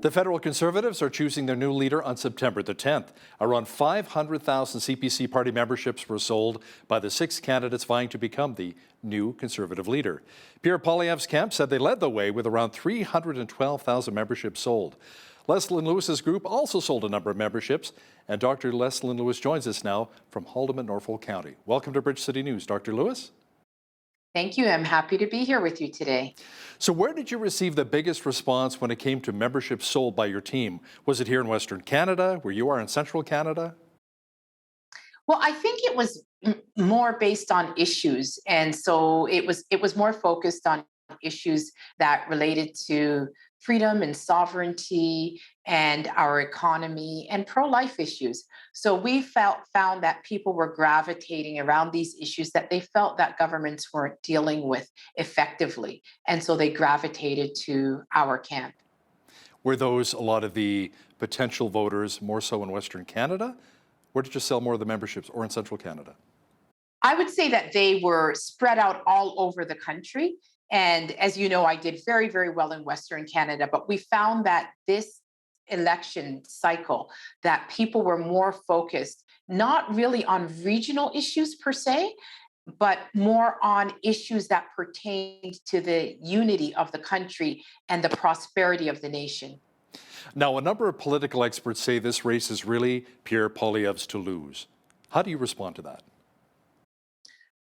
The federal Conservatives are choosing their new leader on September the 10th. Around 500,000 CPC party memberships were sold by the 6 candidates vying to become the new Conservative leader. Pierre Poilievre's camp said they led the way with around 312,000 memberships sold. Leslyn Lewis's group also sold a number of memberships, and Dr. Leslyn Lewis joins us now from Haldimand, Norfolk County. Welcome to Bridge City News, Dr. Lewis. Thank you. I'm happy to be here with you today. So where did you receive the biggest response when it came to memberships sold by your team? Was it here in Western Canada, where you are in Central Canada? Well, I think it was more based on issues. And so it was more focused on issues that related to freedom and sovereignty and our economy and pro-life issues. So we found that people were gravitating around these issues that they felt that governments weren't dealing with effectively. And so they gravitated to our camp. Were those a lot of the potential voters more so in Western Canada? Where did you sell more of the memberships, or in Central Canada? I would say that they were spread out all over the country. And as you know, I did very, very well in Western Canada, but we found that this election cycle, that people were more focused, not really on regional issues per se, but more on issues that pertained to the unity of the country and the prosperity of the nation. Now, a number of political experts say this race is really Pierre Poilievre's to lose. How do you respond to that?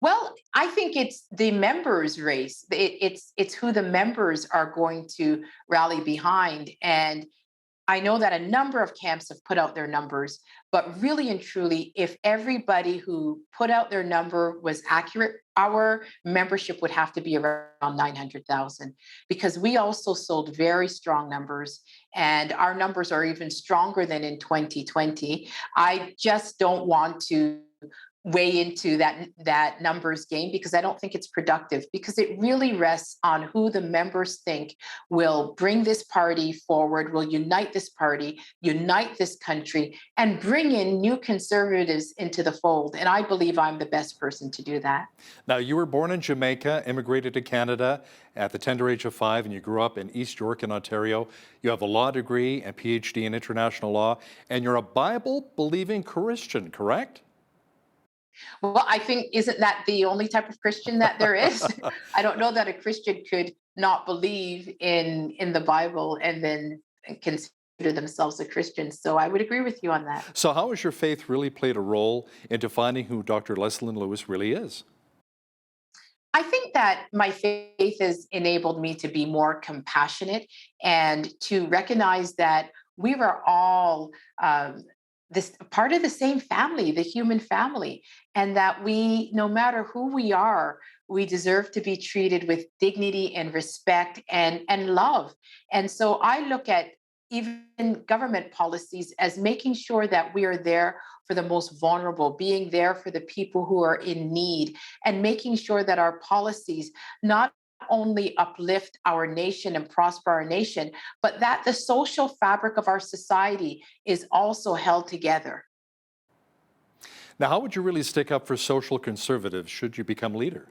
Well, I think it's the members' race. It's who the members are going to rally behind. And I know that a number of camps have put out their numbers, but really and truly, if everybody who put out their number was accurate, our membership would have to be around 900,000, because we also sold very strong numbers, and our numbers are even stronger than in 2020. I just don't want to weigh into that numbers game, because I don't think it's productive, because it really rests on who the members think will bring this party forward, will unite this party, unite this country, and bring in new conservatives into the fold. And I believe I'm the best person to do that. Now, you were born in Jamaica, immigrated to Canada at the tender age of 5, and you grew up in East York in Ontario. You have a law degree and PhD in international law, and you're a Bible-believing Christian, correct? Well, I think, isn't that the only type of Christian that there is? I don't know that a Christian could not believe in the Bible and then consider themselves a Christian. So I would agree with you on that. So how has your faith really played a role in defining who Dr. Leslyn Lewis really is? I think that my faith has enabled me to be more compassionate and to recognize that we were all this part of the same family, the human family, and that we, no matter who we are, we deserve to be treated with dignity and respect and love. And so I look at even government policies as making sure that we are there for the most vulnerable, being there for the people who are in need, and making sure that our policies not only uplift our nation and prosper our nation, but that the social fabric of our society is also held together. Now, how would you really stick up for social conservatives should you become leader?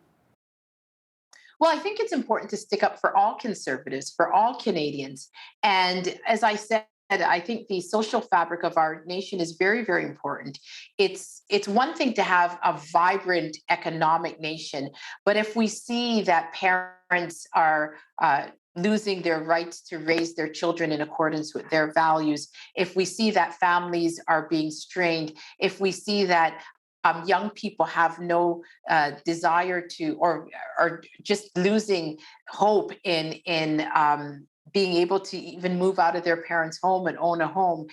Well, I think it's important to stick up for all conservatives, for all Canadians. And as I said, I think the social fabric of our nation is very, very important. It's one thing to have a vibrant economic nation, but if we see that parents are losing their rights to raise their children in accordance with their values, if we see that families are being strained, if we see that young people have no desire to, or are just losing hope in being able to even move out of their parents' home and own a home.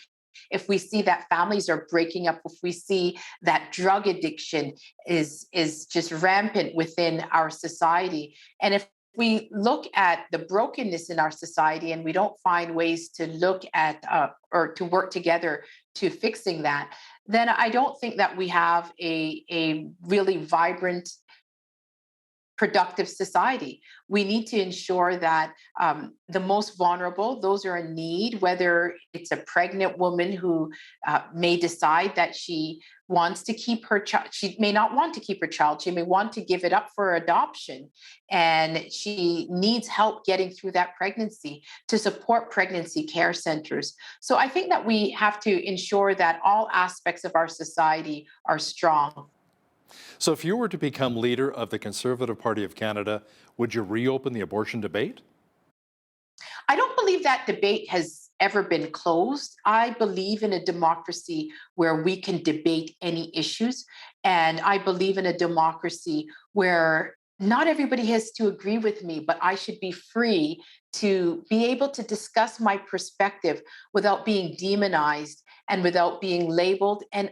If we see that families are breaking up, if we see that drug addiction is just rampant within our society, and if we look at the brokenness in our society and we don't find ways to look at or to work together to fixing that, then I don't think that we have a really vibrant productive society. We need to ensure that the most vulnerable, those are in need, whether it's a pregnant woman who may decide that she wants to keep her child, she may not want to keep her child, she may want to give it up for adoption, and she needs help getting through that pregnancy, to support pregnancy care centers. So I think that we have to ensure that all aspects of our society are strong. So if you were to become leader of the Conservative Party of Canada, would you reopen the abortion debate? I don't believe that debate has ever been closed. I believe in a democracy where we can debate any issues. And I believe in a democracy where not everybody has to agree with me, but I should be free to be able to discuss my perspective without being demonized and without being labeled and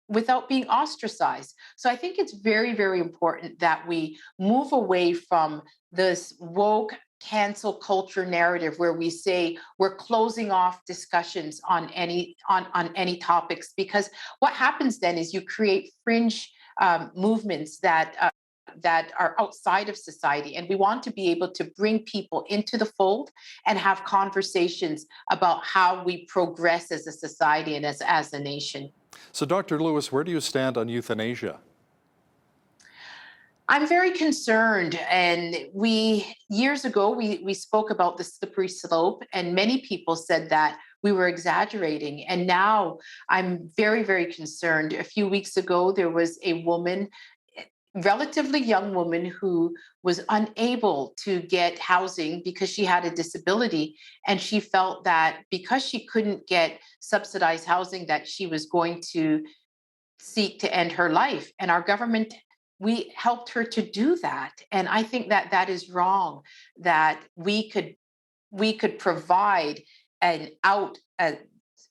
without being ostracized. So I think it's very, very important that we move away from this woke cancel culture narrative where we say we're closing off discussions on any topics, because what happens then is you create fringe movements that are outside of society, and we want to be able to bring people into the fold and have conversations about how we progress as a society and as a nation. So, Dr. Lewis, where do you stand on euthanasia? I'm very concerned. And we, years ago, we spoke about the slippery slope, and many people said that we were exaggerating. And now I'm very, very concerned. A few weeks ago, there was a woman, relatively young woman, who was unable to get housing because she had a disability. And she felt that because she couldn't get subsidized housing, that she was going to seek to end her life. And our government, we helped her to do that. And I think that that is wrong, that we could provide an out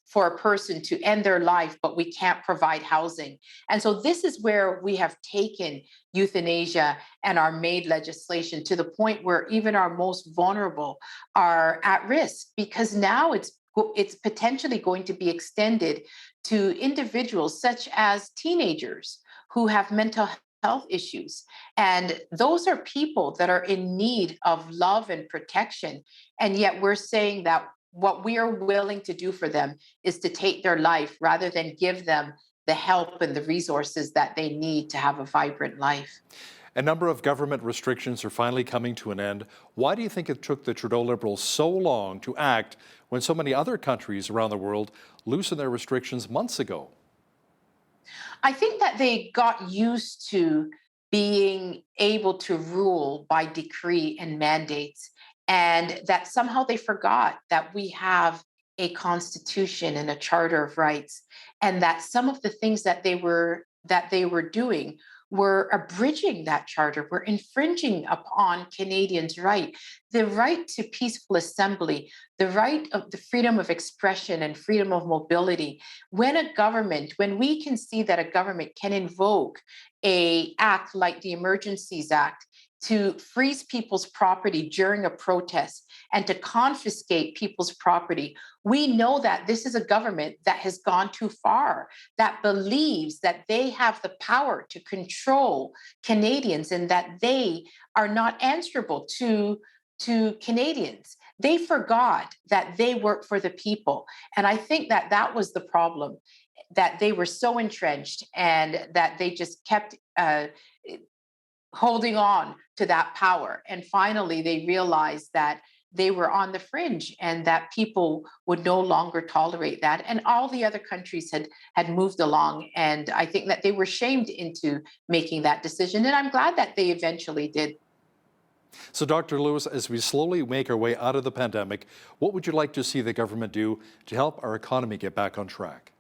for a person to end their life, but we can't provide housing. And so this is where we have taken euthanasia and our MAID legislation to the point where even our most vulnerable are at risk, because now it's potentially going to be extended to individuals such as teenagers who have mental health issues. And those are people that are in need of love and protection. And yet we're saying that what we are willing to do for them is to take their life rather than give them the help and the resources that they need to have a vibrant life. A number of government restrictions are finally coming to an end. Why do you think it took the Trudeau Liberals so long to act when so many other countries around the world loosened their restrictions months ago? I think that they got used to being able to rule by decree and mandates, and that somehow they forgot that we have a constitution and a charter of rights, and that some of the things that they were doing were abridging that charter, were infringing upon Canadians' the right to peaceful assembly, the right of the freedom of expression and freedom of mobility. When we can see that a government can invoke a act like the Emergencies Act to freeze people's property during a protest and to confiscate people's property, we know that this is a government that has gone too far, that believes that they have the power to control Canadians and that they are not answerable to Canadians. They forgot that they work for the people. And I think that that was the problem, that they were so entrenched and that they just kept holding on to that power. And finally, they realized that they were on the fringe and that people would no longer tolerate that. And all the other countries had moved along. And I think that they were shamed into making that decision. And I'm glad that they eventually did. So, Dr. Lewis, as we slowly make our way out of the pandemic, what would you like to see the government do to help our economy get back on track?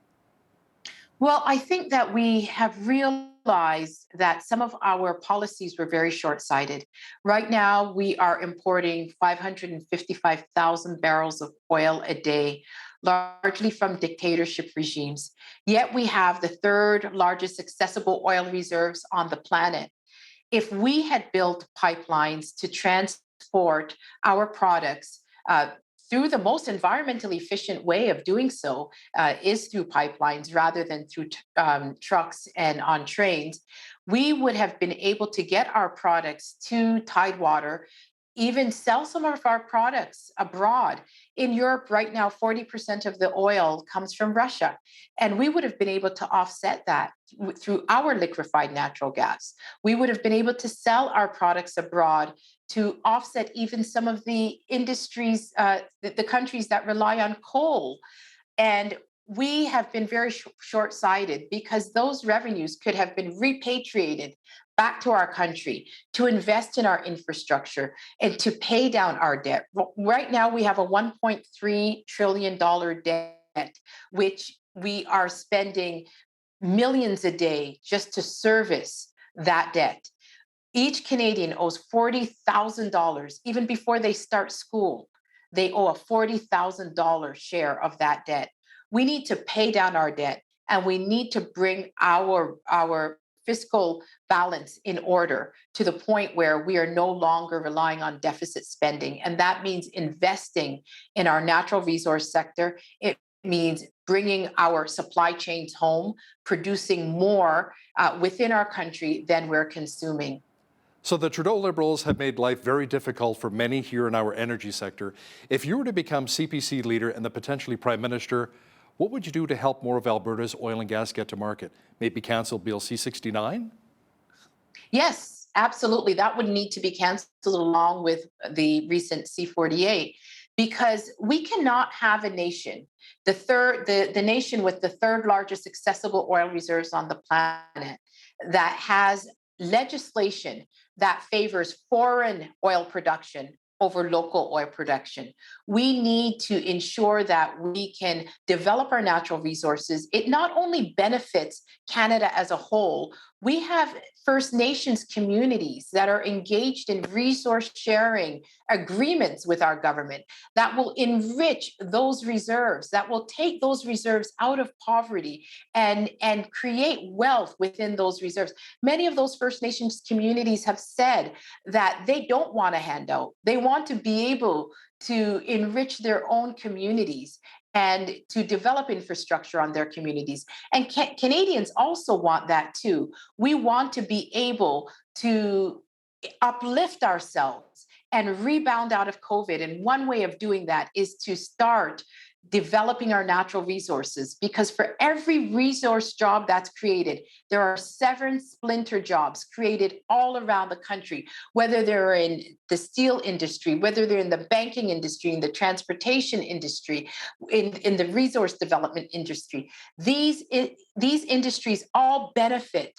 Well, I think that we have realized that some of our policies were very short sighted. Right now, we are importing 555,000 barrels of oil a day, largely from dictatorship regimes. Yet we have the third largest accessible oil reserves on the planet. If we had built pipelines to transport our products through the most environmentally efficient way of doing so is through pipelines rather than through trucks and on trains, we would have been able to get our products to Tidewater, even sell some of our products abroad. In Europe right now, 40% of the oil comes from Russia. And we would have been able to offset that through our liquefied natural gas. We would have been able to sell our products abroad to offset even some of the industries, the countries that rely on coal. And we have been very short sighted because those revenues could have been repatriated back to our country to invest in our infrastructure and to pay down our debt. Right now, we have a $1.3 trillion debt, which we are spending millions a day just to service that debt. Each Canadian owes $40,000 even before they start school. They owe a $40,000 share of that debt. We need to pay down our debt, and we need to bring our fiscal balance in order to the point where we are no longer relying on deficit spending. And that means investing in our natural resource sector. It means bringing our supply chains home, producing more within our country than we're consuming. So the Trudeau Liberals have made life very difficult for many here in our energy sector. If you were to become CPC leader and the potentially Prime Minister, what would you do to help more of Alberta's oil and gas get to market? Maybe cancel Bill C-69? Yes, absolutely. That would need to be canceled along with the recent C-48, because we cannot have a nation, the nation with the third largest accessible oil reserves on the planet, that has legislation that favors foreign oil production over local oil production. We need to ensure that we can develop our natural resources. It not only benefits Canada as a whole, we have First Nations communities that are engaged in resource sharing agreements with our government that will enrich those reserves, that will take those reserves out of poverty and create wealth within those reserves. Many of those First Nations communities have said that they don't want a handout. They want to be able to enrich their own communities and to develop infrastructure on their communities. And Canadians also want that too. We want to be able to uplift ourselves and rebound out of COVID. And one way of doing that is to start developing our natural resources, because for every resource job that's created, there are 7 splinter jobs created all around the country, whether they're in the steel industry, whether they're in the banking industry, in the transportation industry, in the resource development industry. These industries all benefit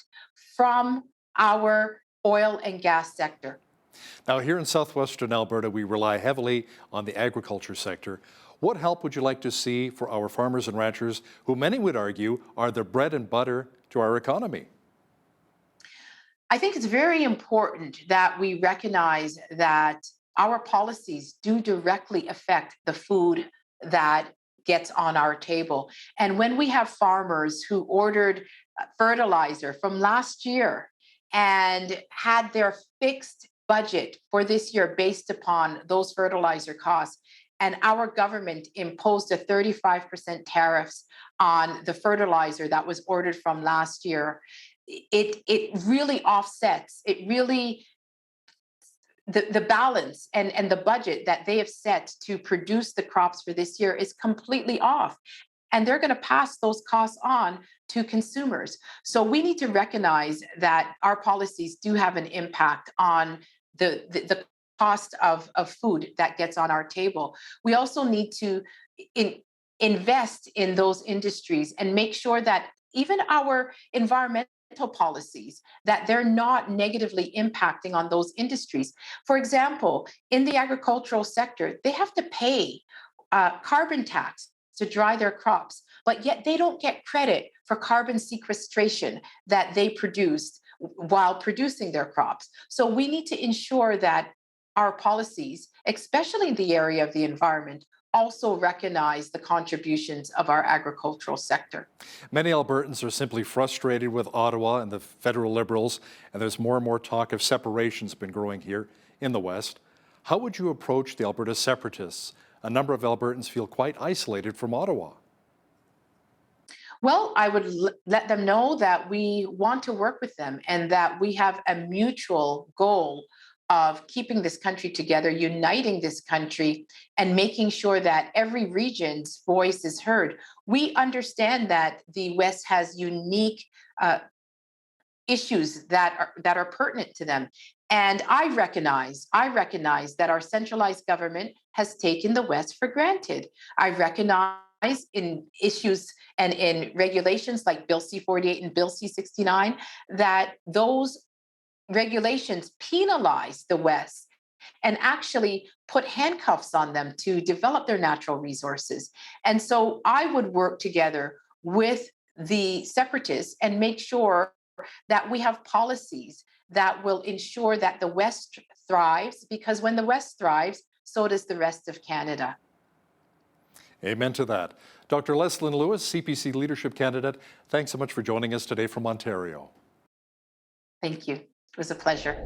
from our oil and gas sector. Now, here in southwestern Alberta, we rely heavily on the agriculture sector. What help would you like to see for our farmers and ranchers, who many would argue are the bread and butter to our economy? I think it's very important that we recognize that our policies do directly affect the food that gets on our table. And when we have farmers who ordered fertilizer from last year and had their fixed budget for this year based upon those fertilizer costs, and our government imposed a 35% tariffs on the fertilizer that was ordered from last year, it really offsets, it really, the balance and the budget that they have set to produce the crops for this year is completely off. And they're going to pass those costs on to consumers. So we need to recognize that our policies do have an impact on the cost of food that gets on our table. We also need to invest in those industries and make sure that even our environmental policies, that they're not negatively impacting on those industries. For example, in the agricultural sector, they have to pay carbon tax to dry their crops, but yet they don't get credit for carbon sequestration that they produced while producing their crops. So we need to ensure that our policies, especially in the area of the environment, also recognize the contributions of our agricultural sector. Many Albertans are simply frustrated with Ottawa and the federal Liberals, and there's more and more talk of separation's been growing here in the West. How would you approach the Alberta separatists a number of Albertans feel quite isolated from Ottawa. Well, I would let them know that we want to work with them and that we have a mutual goal of keeping this country together, uniting this country, and making sure that every region's voice is heard. We understand that the West has unique issues that are pertinent to them. And I recognize that our centralized government has taken the West for granted. I recognize in issues and in regulations like Bill C-48 and Bill C-69 that those regulations penalize the West and actually put handcuffs on them to develop their natural resources. And so I would work together with the separatists and make sure that we have policies that will ensure that the West thrives, because when the West thrives, so does the rest of Canada. Amen to that. Dr. Leslyn Lewis, CPC leadership candidate, thanks so much for joining us today from Ontario. Thank you. It was a pleasure.